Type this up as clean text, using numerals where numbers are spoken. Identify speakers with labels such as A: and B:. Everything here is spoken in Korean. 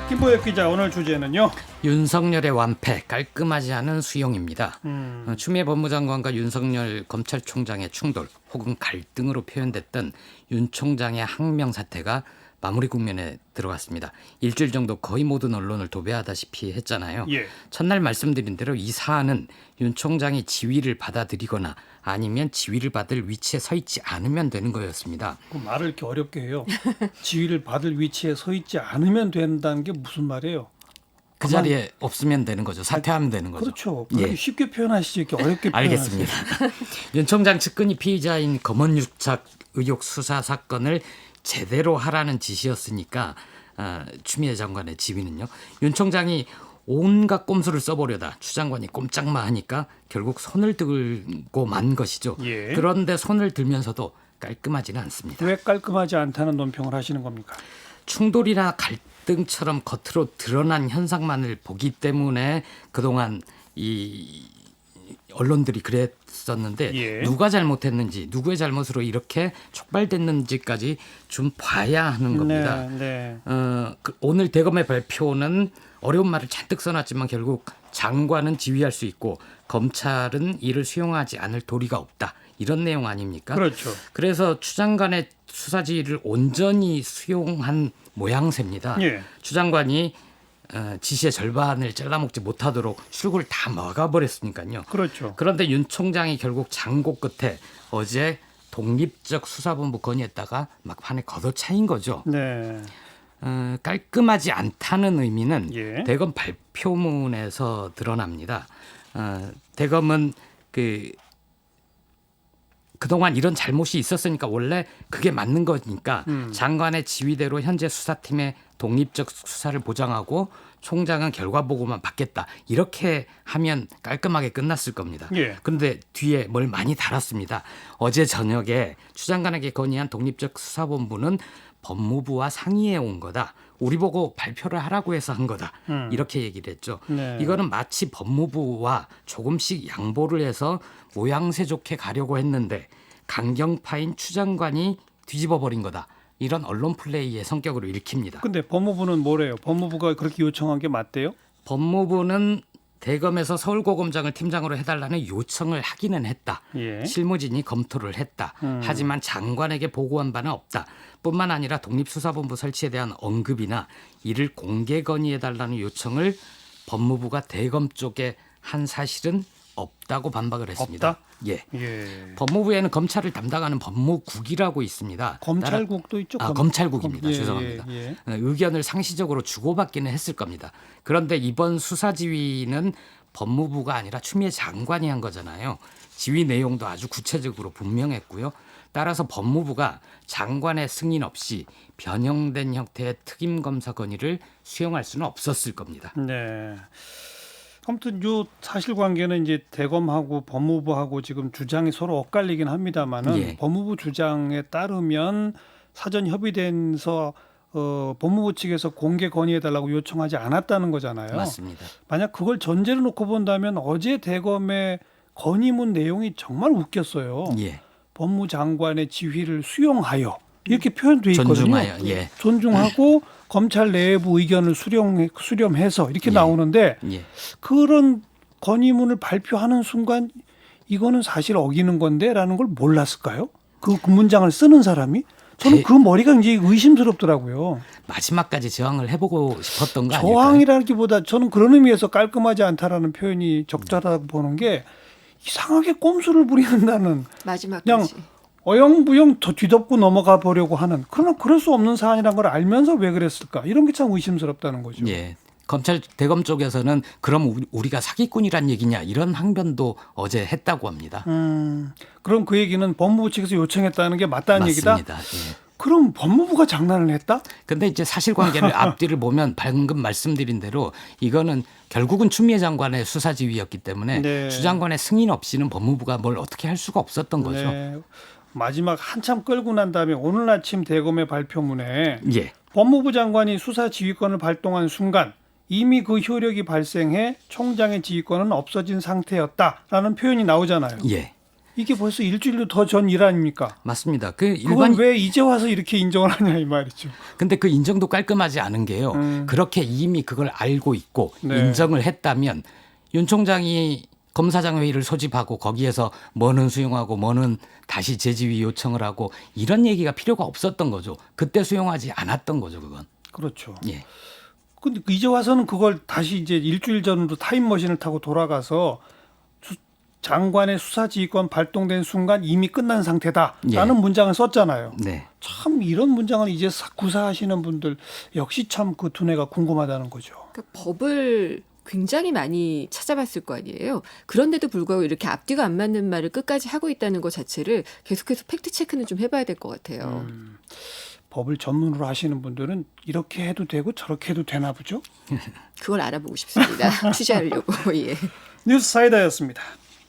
A: 김보혁 기자, 오늘 주제는요.
B: 윤석열의 완패, 깔끔하지 않은 수용입니다. 추미애 법무장관과 윤석열 검찰총장의 충돌 혹은 갈등으로 표현됐던 윤 총장의 항명 사태가 마무리 국면에 들어갔습니다. 일주일 정도 거의 모든 언론을 도배하다시피 했잖아요.
A: 예.
B: 첫날 말씀드린 대로 이 사안은 윤 총장이 지위를 받아들이거나 아니면 지위를 받을 위치에 서 있지 않으면 되는 거였습니다.
A: 그 말을 이렇게 어렵게 해요. 지위를 받을 위치에 서 있지 않으면 된다는 게 무슨 말이에요?
B: 그 자리에 없으면 되는 거죠. 사퇴하면 되는 거죠.
A: 그렇죠. 그렇게 쉽게 표현하시지 이렇게 어렵게 표현하세요.
B: 알겠습니다. 윤 총장 측근이 피의자인 검언유착 의혹 수사 사건을 제대로 하라는 지시였으니까 추미애 장관의 지위는요. 윤 총장이 온갖 꼼수를 써보려다 추 장관이 꼼짝마 하니까 결국 손을 들고 만 것이죠.
A: 예.
B: 그런데 손을 들면서도 깔끔하지는 않습니다.
A: 왜 깔끔하지 않다는 논평을 하시는 겁니까?
B: 충돌이나 갈등처럼 겉으로 드러난 현상만을 보기 때문에 그동안 이 언론들이 그랬었는데
A: 예.
B: 누가 잘못했는지 누구의 잘못으로 이렇게 촉발됐는지까지 좀 봐야 하는 겁니다.
A: 네.
B: 오늘 대검의 발표는 어려운 말을 잔뜩 써놨지만 결국 장관은 지휘할 수 있고 검찰은 이를 수용하지 않을 도리가 없다. 이런 내용 아닙니까?
A: 그렇죠.
B: 그래서 추 장관의 수사 지휘를 온전히 수용한 모양새입니다.
A: 예.
B: 추 장관이 지시의 절반을 잘라먹지 못하도록 출구를 다 막아버렸으니까요.
A: 그렇죠.
B: 그런데 윤 총장이 결국 장고 끝에 어제 독립적 수사본부 건의했다가 막판에 걷어차인 거죠.
A: 네.
B: 깔끔하지 않다는 의미는
A: 예.
B: 대검 발표문에서 드러납니다. 대검은 그동안 이런 잘못이 있었으니까 원래 그게 맞는 거니까 장관의 지휘대로 현재 수사팀의 독립적 수사를 보장하고 총장은 결과 보고만 받겠다. 이렇게 하면 깔끔하게 끝났을 겁니다.
A: 예.
B: 그런데 뒤에 뭘 많이 달았습니다. 어제 저녁에 추 장관에게 건의한 독립적 수사본부는 법무부와 상의해 온 거다. 우리 보고 발표를 하라고 해서 한 거다. 이렇게 얘기를 했죠.
A: 네.
B: 이거는 마치 법무부와 조금씩 양보를 해서 모양새 좋게 가려고 했는데 강경파인 추 장관이 뒤집어버린 거다. 이런 언론 플레이의 성격으로 읽힙니다.
A: 근데 법무부는 뭐래요? 법무부가 그렇게 요청한 게 맞대요?
B: 법무부는 대검에서 서울고검장을 팀장으로 해달라는 요청을 하기는 했다.
A: 예.
B: 실무진이 검토를 했다. 하지만 장관에게 보고한 바는 없다. 뿐만 아니라 독립수사본부 설치에 대한 언급이나 이를 공개 건의해달라는 요청을 법무부가 대검 쪽에 한 사실은 없다고 반박을 했습니다.
A: 없다?
B: 예.
A: 예.
B: 법무부에는 검찰을 담당하는 법무국이라고 있습니다.
A: 검찰국도 있죠.
B: 검찰국입니다.
A: 예,
B: 죄송합니다.
A: 예.
B: 의견을 상시적으로 주고받기는 했을 겁니다. 그런데 이번 수사 지휘는 법무부가 아니라 추미애 장관이 한 거잖아요. 지휘 내용도 아주 구체적으로 분명했고요. 따라서 법무부가 장관의 승인 없이 변형된 형태의 특임 검사 건의를 수용할 수는 없었을 겁니다.
A: 네. 아무튼 요 사실관계는 이제 대검하고 법무부하고 지금 주장이 서로 엇갈리긴 합니다만은
B: 예.
A: 법무부 주장에 따르면 사전 협의돼서 법무부 측에서 공개 건의해달라고 요청하지 않았다는 거잖아요.
B: 맞습니다.
A: 만약 그걸 전제로 놓고 본다면 어제 대검의 건의문 내용이 정말 웃겼어요.
B: 예.
A: 법무장관의 지휘를 수용하여 이렇게 표현돼 있거든요.
B: 존중하여. 예.
A: 존중하고 검찰 내부 의견을 수렴해서 이렇게
B: 예.
A: 나오는데
B: 예.
A: 그런 건의문을 발표하는 순간 이거는 사실 어기는 건데라는 걸 몰랐을까요? 그 문장을 쓰는 사람이? 저는 그 머리가 굉장히 의심스럽더라고요.
B: 마지막까지 저항을 해보고 싶었던 거 아닐까요?
A: 저항이라기보다 저는 그런 의미에서 깔끔하지 않다라는 표현이 적절하다고 보는 게 이상하게 꼼수를 부리는다는
C: 마지막까지.
A: 그냥 어영부영 더 뒤덮고 넘어가 보려고 하는 그러나 그럴 수 없는 사안이란 걸 알면서 왜 그랬을까 이런 게 참 의심스럽다는 거죠.
B: 예. 검찰 대검 쪽에서는 그럼 우리가 사기꾼이란 얘기냐 이런 항변도 어제 했다고 합니다.
A: 그럼 그 얘기는 법무부 측에서 요청했다는 게 맞다는 얘기다?
B: 맞습니다. 예.
A: 그럼 법무부가 장난을 했다?
B: 근데 이제 사실관계를 앞뒤를 보면 방금 말씀드린 대로 이거는 결국은 추미애 장관의 수사 지휘였기 때문에
A: 네.
B: 추 장관의 승인 없이는 법무부가 뭘 어떻게 할 수가 없었던 거죠.
A: 네. 마지막 한참 끌고 난 다음에 오늘 아침 대검의 발표문에
B: 예.
A: 법무부 장관이 수사 지휘권을 발동한 순간 이미 그 효력이 발생해 총장의 지휘권은 없어진 상태였다라는 표현이 나오잖아요.
B: 예.
A: 이게 벌써 일주일도 더 전 일 아닙니까?
B: 맞습니다. 그
A: 그건
B: 일반
A: 왜 이제 와서 이렇게 인정을 하냐 이 말이죠.
B: 근데 그 인정도 깔끔하지 않은 게요. 그렇게 이미 그걸 알고 있고
A: 네.
B: 인정을 했다면 윤 총장이 검사장 회의를 소집하고 거기에서 뭐는 수용하고 뭐는 다시 재지위 요청을 하고 이런 얘기가 필요가 없었던 거죠. 그때 수용하지 않았던 거죠, 그건.
A: 그렇죠.
B: 예.
A: 근데 이제 와서는 그걸 다시 이제 일주일 전으로 타임머신을 타고 돌아가서 장관의 수사지휘권 발동된 순간 이미 끝난 상태다라는
B: 예.
A: 문장을 썼잖아요.
B: 네.
A: 참 이런 문장을 이제 구사하시는 분들 역시 참 그 두뇌가 궁금하다는 거죠.
C: 그러니까 법을 굉장히 많이 찾아봤을 거 아니에요. 그런데도 불구하고 이렇게 앞뒤가 안 맞는 말을 끝까지 하고 있다는 것 자체를 계속해서 팩트 체크는 좀 해봐야 될 것 같아요.
A: 법을 전문으로 하시는 분들은 이렇게 해도 되고 저렇게 해도 되나 보죠.
C: 그걸 알아보고 싶습니다. 취재하려고. 예.
A: 뉴스 사이다였습니다.